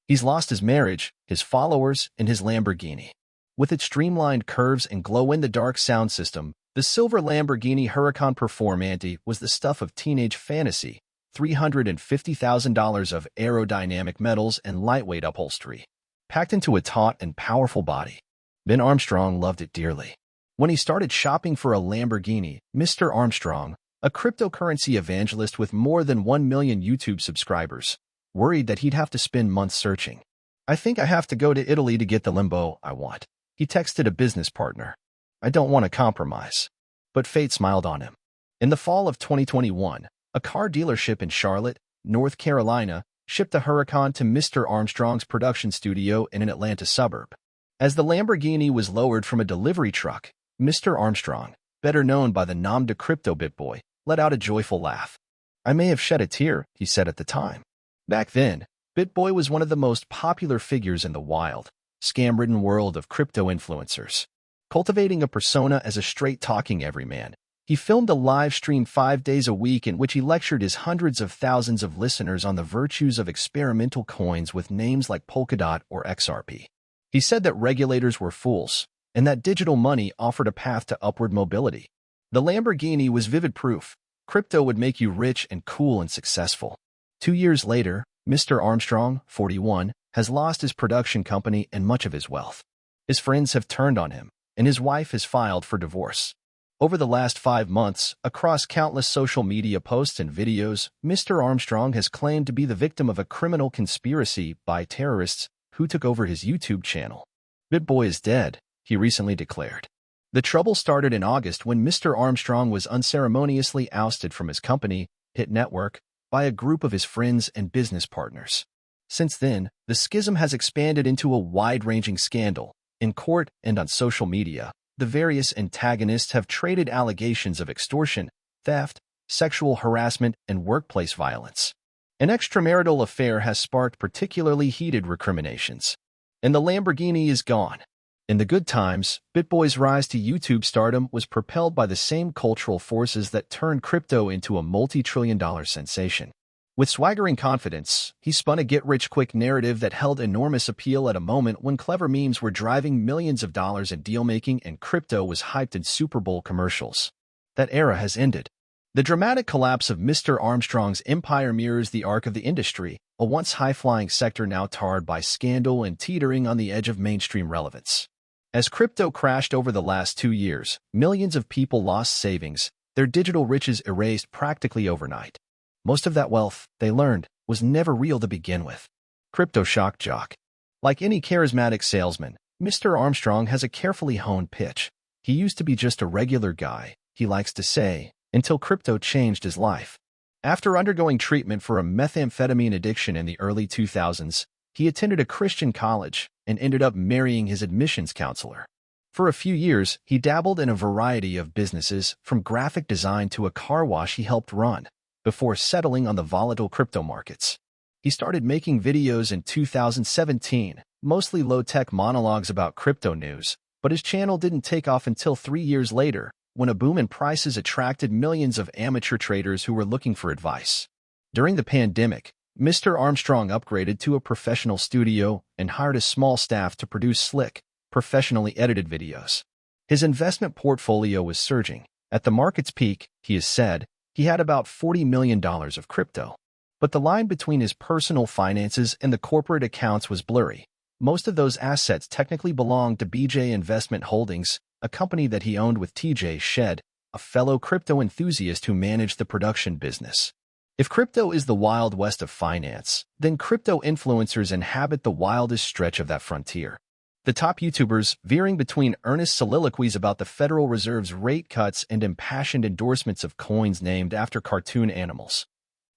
He's lost his marriage, his followers, and his Lamborghini. With its streamlined curves and glow-in-the-dark sound system, the silver Lamborghini Huracán Performante was the stuff of teenage fantasy. $350,000 of aerodynamic metals and lightweight upholstery, packed into a taut and powerful body. Ben Armstrong loved it dearly. When he started shopping for a Lamborghini, Mr. Armstrong, a cryptocurrency evangelist with more than 1 million YouTube subscribers, worried that he'd have to spend months searching. "I think I have to go to Italy to get the Lambo I want," he texted a business partner. "I don't want to compromise." But fate smiled on him. In the fall of 2021, a car dealership in Charlotte, North Carolina, shipped a Huracan to Mr. Armstrong's production studio in an Atlanta suburb. As the Lamborghini was lowered from a delivery truck, Mr. Armstrong, better known by the nom de crypto BitBoy, let out a joyful laugh. "I may have shed a tear," he said at the time. Back then, BitBoy was one of the most popular figures in the wild, scam-ridden world of crypto influencers. Cultivating a persona as a straight-talking everyman, he filmed a live stream 5 days a week in which he lectured his hundreds of thousands of listeners on the virtues of experimental coins with names like Polkadot or XRP. He said that regulators were fools, and that digital money offered a path to upward mobility. The Lamborghini was vivid proof. Crypto would make you rich and cool and successful. 2 years later, Mr. Armstrong, 41, has lost his production company and much of his wealth. His friends have turned on him, and his wife has filed for divorce. Over the last 5 months, across countless social media posts and videos, Mr. Armstrong has claimed to be the victim of a criminal conspiracy by terrorists who took over his YouTube channel. "BitBoy is dead," he recently declared. The trouble started in August when Mr. Armstrong was unceremoniously ousted from his company, Hit Network, by a group of his friends and business partners. Since then, the schism has expanded into a wide-ranging scandal. In court and on social media, the various antagonists have traded allegations of extortion, theft, sexual harassment, and workplace violence. An extramarital affair has sparked particularly heated recriminations. And the Lamborghini is gone. In the good times, BitBoy's rise to YouTube stardom was propelled by the same cultural forces that turned crypto into a multi-trillion-dollar sensation. With swaggering confidence, he spun a get-rich-quick narrative that held enormous appeal at a moment when clever memes were driving millions of dollars in deal-making and crypto was hyped in Super Bowl commercials. That era has ended. The dramatic collapse of Mr. Armstrong's empire mirrors the arc of the industry, a once high-flying sector now tarred by scandal and teetering on the edge of mainstream relevance. As crypto crashed over the last 2 years, millions of people lost savings, their digital riches erased practically overnight. Most of that wealth, they learned, was never real to begin with. Crypto shock jock. Like any charismatic salesman, Mr. Armstrong has a carefully honed pitch. He used to be just a regular guy, he likes to say, until crypto changed his life. After undergoing treatment for a methamphetamine addiction in the early 2000s, he attended a Christian college and ended up marrying his admissions counselor. For a few years, he dabbled in a variety of businesses, from graphic design to a car wash he helped run, before settling on the volatile crypto markets. He started making videos in 2017, mostly low-tech monologues about crypto news, but his channel didn't take off until 3 years later, when a boom in prices attracted millions of amateur traders who were looking for advice. During the pandemic, Mr. Armstrong upgraded to a professional studio and hired a small staff to produce slick, professionally edited videos. His investment portfolio was surging. At the market's peak, he has said, he had about $40 million of crypto. But the line between his personal finances and the corporate accounts was blurry. Most of those assets technically belonged to BJ Investment Holdings, a company that he owned with TJ Shed, a fellow crypto enthusiast who managed the production business. If crypto is the Wild West of finance, then crypto influencers inhabit the wildest stretch of that frontier. The top YouTubers, veering between earnest soliloquies about the Federal Reserve's rate cuts and impassioned endorsements of coins named after cartoon animals,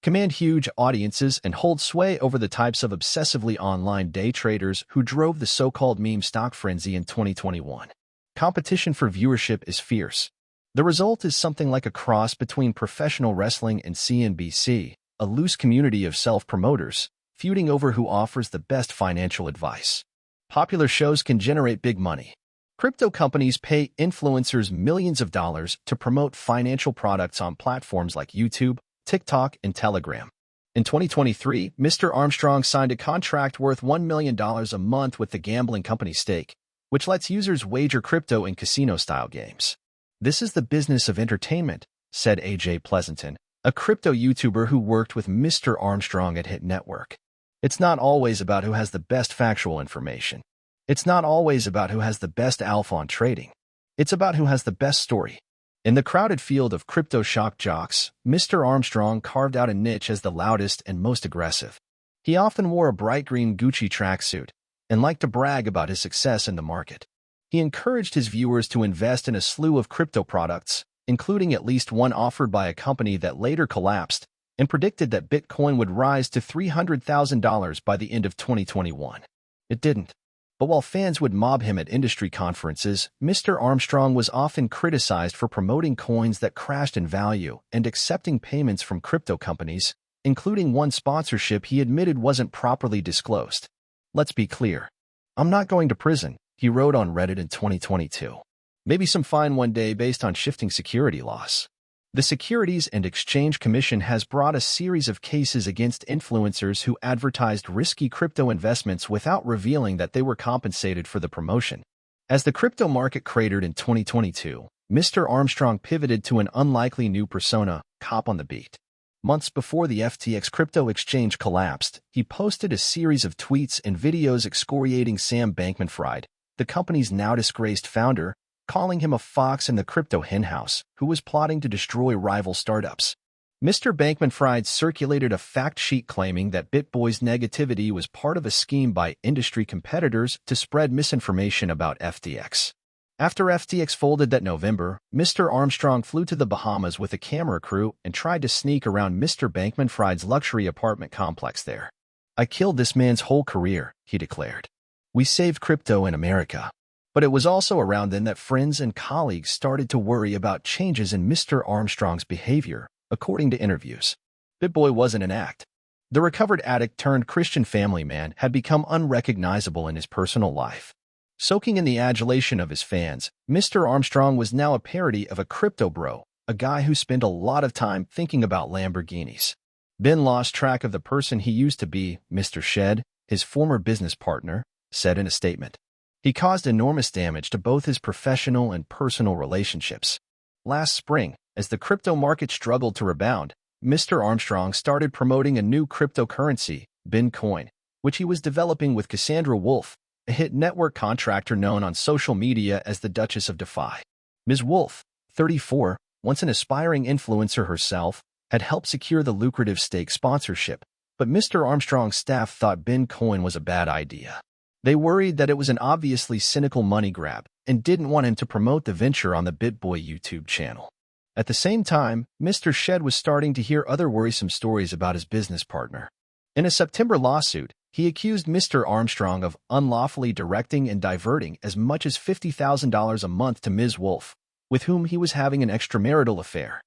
command huge audiences and hold sway over the types of obsessively online day traders who drove the so-called meme stock frenzy in 2021. Competition for viewership is fierce. The result is something like a cross between professional wrestling and CNBC, a loose community of self-promoters, feuding over who offers the best financial advice. Popular shows can generate big money. Crypto companies pay influencers millions of dollars to promote financial products on platforms like YouTube, TikTok, and Telegram. In 2023, Mr. Armstrong signed a contract worth $1 million a month with the gambling company Stake, which lets users wager crypto in casino-style games. "This is the business of entertainment," said AJ Pleasanton, a crypto YouTuber who worked with Mr. Armstrong at Hit Network. "It's not always about who has the best factual information. It's not always about who has the best alpha on trading. It's about who has the best story." In the crowded field of crypto shock jocks, Mr. Armstrong carved out a niche as the loudest and most aggressive. He often wore a bright green Gucci tracksuit and liked to brag about his success in the market. He encouraged his viewers to invest in a slew of crypto products, including at least one offered by a company that later collapsed, and predicted that Bitcoin would rise to $300,000 by the end of 2021. It didn't. But while fans would mob him at industry conferences, Mr. Armstrong was often criticized for promoting coins that crashed in value and accepting payments from crypto companies, including one sponsorship he admitted wasn't properly disclosed. "Let's be clear. I'm not going to prison," he wrote on Reddit in 2022. "Maybe some fine one day based on shifting security laws." The Securities and Exchange Commission has brought a series of cases against influencers who advertised risky crypto investments without revealing that they were compensated for the promotion. As the crypto market cratered in 2022, Mr. Armstrong pivoted to an unlikely new persona, cop on the beat. Months before the FTX crypto exchange collapsed, he posted a series of tweets and videos excoriating Sam Bankman-Fried, the company's now-disgraced founder, calling him a fox in the crypto henhouse who was plotting to destroy rival startups. Mr. Bankman-Fried circulated a fact sheet claiming that BitBoy's negativity was part of a scheme by industry competitors to spread misinformation about FTX. After FTX folded that November, Mr. Armstrong flew to the Bahamas with a camera crew and tried to sneak around Mr. Bankman-Fried's luxury apartment complex there. "I killed this man's whole career," he declared. "We saved crypto in America." But it was also around then that friends and colleagues started to worry about changes in Mr. Armstrong's behavior, according to interviews. BitBoy wasn't an act. The recovered addict turned Christian family man had become unrecognizable in his personal life. Soaking in the adulation of his fans, Mr. Armstrong was now a parody of a crypto bro, a guy who spent a lot of time thinking about Lamborghinis. Ben lost track of the person he used to be, Mr. Shed, his former business partner, said in a statement. He caused enormous damage to both his professional and personal relationships. Last spring, as the crypto market struggled to rebound, Mr. Armstrong started promoting a new cryptocurrency, Bitcoin, which he was developing with Cassandra Wolf, a Hit Network contractor known on social media as the Duchess of DeFi. Ms. Wolf, 34, once an aspiring influencer herself, had helped secure the lucrative Stake sponsorship, but Mr. Armstrong's staff thought Bitcoin was a bad idea. They worried that it was an obviously cynical money grab and didn't want him to promote the venture on the BitBoy YouTube channel. At the same time, Mr. Shed was starting to hear other worrisome stories about his business partner. In a September lawsuit, he accused Mr. Armstrong of unlawfully directing and diverting as much as $50,000 a month to Ms. Wolf, with whom he was having an extramarital affair.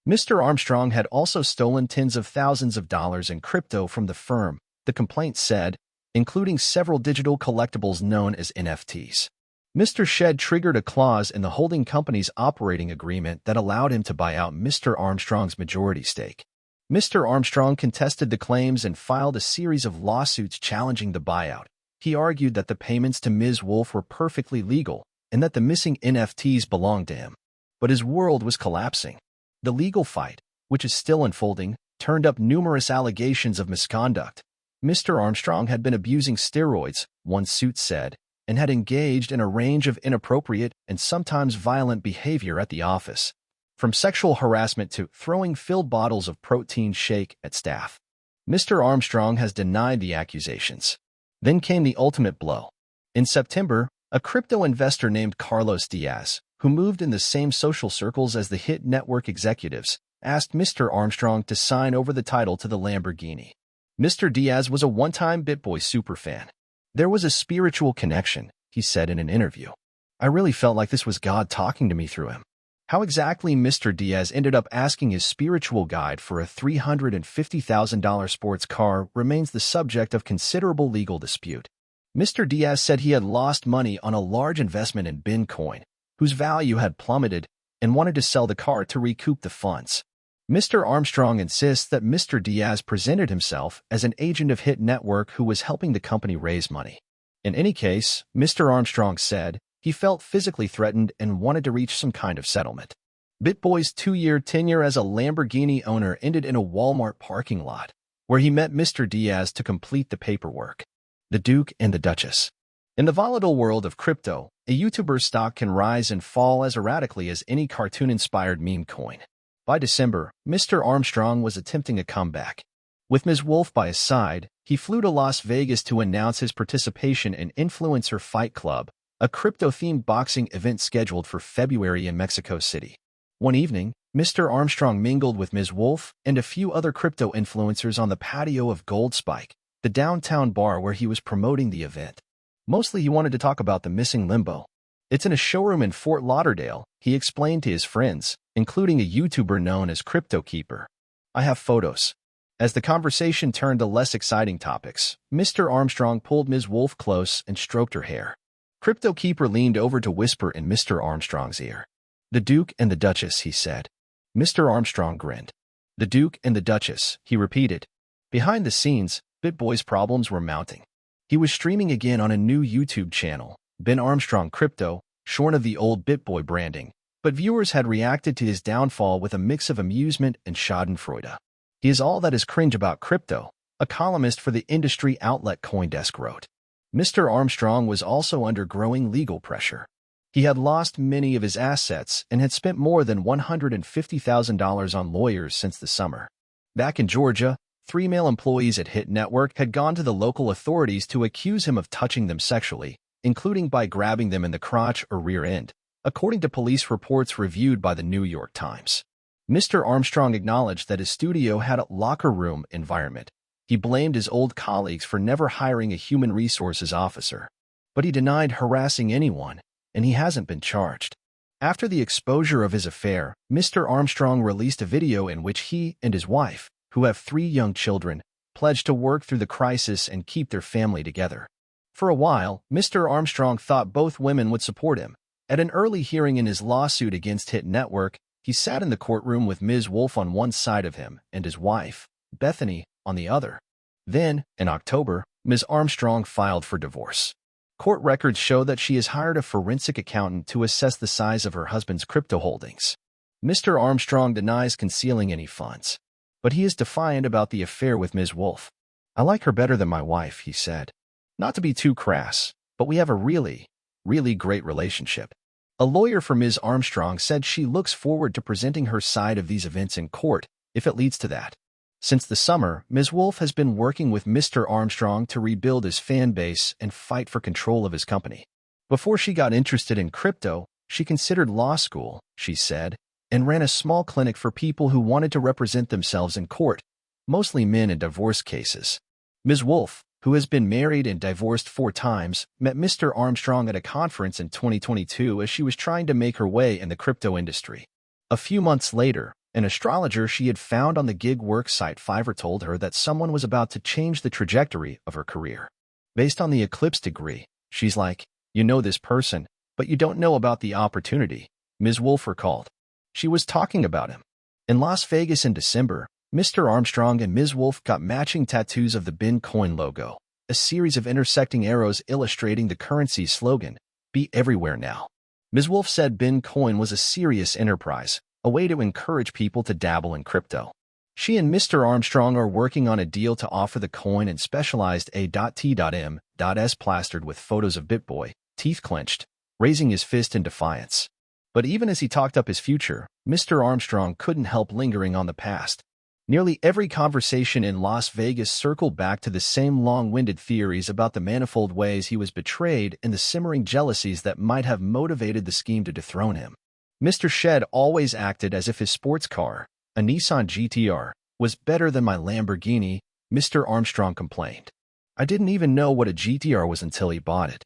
Mr. Armstrong had also stolen tens of thousands of dollars in crypto from the firm, the complaint said, including several digital collectibles known as NFTs. Mr. Shed triggered a clause in the holding company's operating agreement that allowed him to buy out Mr. Armstrong's majority stake. Mr. Armstrong contested the claims and filed a series of lawsuits challenging the buyout. He argued that the payments to Ms. Wolf were perfectly legal and that the missing NFTs belonged to him. But his world was collapsing. The legal fight, which is still unfolding, turned up numerous allegations of misconduct. Mr. Armstrong had been abusing steroids, one suit said, and had engaged in a range of inappropriate and sometimes violent behavior at the office, from sexual harassment to throwing filled bottles of protein shake at staff. Mr. Armstrong has denied the accusations. Then came the ultimate blow. In September, a crypto investor named Carlos Diaz, who moved in the same social circles as the Hit Network executives, asked Mr. Armstrong to sign over the title to the Lamborghini. Mr. Diaz was a one-time BitBoy superfan. "There was a spiritual connection," he said in an interview. "I really felt like this was God talking to me through him." How exactly Mr. Diaz ended up asking his spiritual guide for a $350,000 sports car remains the subject of considerable legal dispute. Mr. Diaz said he had lost money on a large investment in Bitcoin, whose value had plummeted, and wanted to sell the car to recoup the funds. Mr. Armstrong insists that Mr. Diaz presented himself as an agent of Hit Network who was helping the company raise money. In any case, Mr. Armstrong said he felt physically threatened and wanted to reach some kind of settlement. BitBoy's 2-year tenure as a Lamborghini owner ended in a Walmart parking lot, where he met Mr. Diaz to complete the paperwork. The Duke and the Duchess. In the volatile world of crypto, a YouTuber's stock can rise and fall as erratically as any cartoon-inspired meme coin. By December, Mr. Armstrong was attempting a comeback. With Ms. Wolf by his side, he flew to Las Vegas to announce his participation in Influencer Fight Club, a crypto-themed boxing event scheduled for February in Mexico City. One evening, Mr. Armstrong mingled with Ms. Wolf and a few other crypto influencers on the patio of Gold Spike, the downtown bar where he was promoting the event. Mostly he wanted to talk about the missing Limbo. It's in a showroom in Fort Lauderdale, he explained to his friends, including a YouTuber known as Crypto Keeper. I have photos. As the conversation turned to less exciting topics, Mr. Armstrong pulled Ms. Wolf close and stroked her hair. Crypto Keeper leaned over to whisper in Mr. Armstrong's ear. The Duke and the Duchess, he said. Mr. Armstrong grinned. The Duke and the Duchess, he repeated. Behind the scenes, BitBoy's problems were mounting. He was streaming again on a new YouTube channel, Ben Armstrong Crypto, shorn of the old BitBoy branding, but viewers had reacted to his downfall with a mix of amusement and schadenfreude. He is all that is cringe about crypto, a columnist for the industry outlet CoinDesk wrote. Mr. Armstrong was also under growing legal pressure. He had lost many of his assets and had spent more than $150,000 on lawyers since the summer. Back in Georgia, 3 male employees at Hit Network had gone to the local authorities to accuse him of touching them sexually, including by grabbing them in the crotch or rear end, according to police reports reviewed by the New York Times. Mr. Armstrong acknowledged that his studio had a locker room environment. He blamed his old colleagues for never hiring a human resources officer. But he denied harassing anyone, and he hasn't been charged. After the exposure of his affair, Mr. Armstrong released a video in which he and his wife, who have 3 young children, pledged to work through the crisis and keep their family together. For a while, Mr. Armstrong thought both women would support him. At an early hearing in his lawsuit against Hit Network, he sat in the courtroom with Ms. Wolf on one side of him and his wife, Bethany, on the other. Then, in October, Ms. Armstrong filed for divorce. Court records show that she has hired a forensic accountant to assess the size of her husband's crypto holdings. Mr. Armstrong denies concealing any funds, but he is defiant about the affair with Ms. Wolf. I like her better than my wife, he said. Not to be too crass, but we have a really great relationship. A lawyer for Ms. Armstrong said she looks forward to presenting her side of these events in court, if it leads to that. Since the summer, Ms. Wolf has been working with Mr. Armstrong to rebuild his fan base and fight for control of his company. Before she got interested in crypto, she considered law school, she said, and ran a small clinic for people who wanted to represent themselves in court, mostly men in divorce cases. Ms. Wolf, who has been married and divorced 4 times, met Mr. Armstrong at a conference in 2022 as she was trying to make her way in the crypto industry. A few months later, an astrologer she had found on the gig work site Fiverr told her that someone was about to change the trajectory of her career. Based on the eclipse degree, she's like, you know this person, but you don't know about the opportunity, Ms. Wolf recalled. She was talking about him. In Las Vegas in December, Mr. Armstrong and Ms. Wolf got matching tattoos of the Bitcoin logo, a series of intersecting arrows illustrating the currency's slogan, Be Everywhere Now. Ms. Wolf said Bitcoin was a serious enterprise, a way to encourage people to dabble in crypto. She and Mr. Armstrong are working on a deal to offer the coin in specialized A.T.M.S plastered with photos of BitBoy, teeth clenched, raising his fist in defiance. But even as he talked up his future, Mr. Armstrong couldn't help lingering on the past. Nearly every conversation in Las Vegas circled back to the same long-winded theories about the manifold ways he was betrayed and the simmering jealousies that might have motivated the scheme to dethrone him. Mr. Shed always acted as if his sports car, a Nissan GTR, was better than my Lamborghini, Mr. Armstrong complained. I didn't even know what a GTR was until he bought it.